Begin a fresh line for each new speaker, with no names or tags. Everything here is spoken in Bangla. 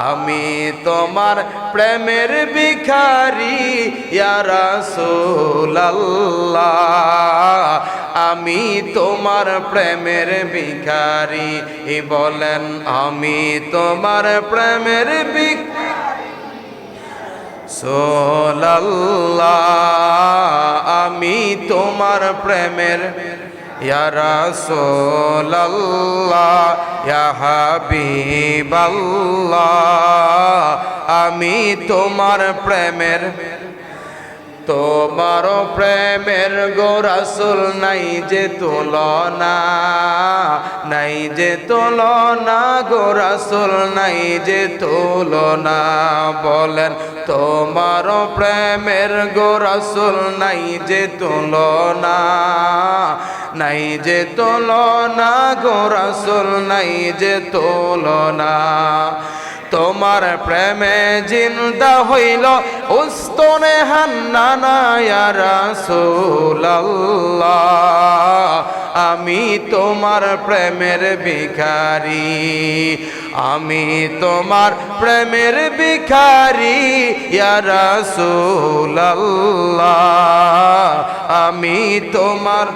আমি তোমার প্রেমের ভিখারি ইয়া রাসূলুল্লাহ আমি তোমার প্রেমের ভিখারি বলেন আমি তোমার প্রেমের ভিখারি রাসূলুল্লাহ আমি তোমার প্রেমের ইয়া রাসূলুল্লাহ ইয়া হাবিবাল্লাহ আমি তোমার প্রেমের তোমার প্রেমের গো রাসূল নাই যে তুলনা নাই যে তুলনা গো রাসূল নাই যে তুলনা বলেন তোমার প্রেমের গো রাসূল নাই যে তুলনা নাই যে তুলনা গো রাসূল নাই যে তুলনা তোমার প্রেমে জিন্দা হইল উস্তনে হান্নানা ইয়া রাসূলুল্লাহ আমি তোমার প্রেমের ভিখারি আমি তোমার প্রেমের ভিখারি ইয়া রাসূলুল্লাহ আমি তোমার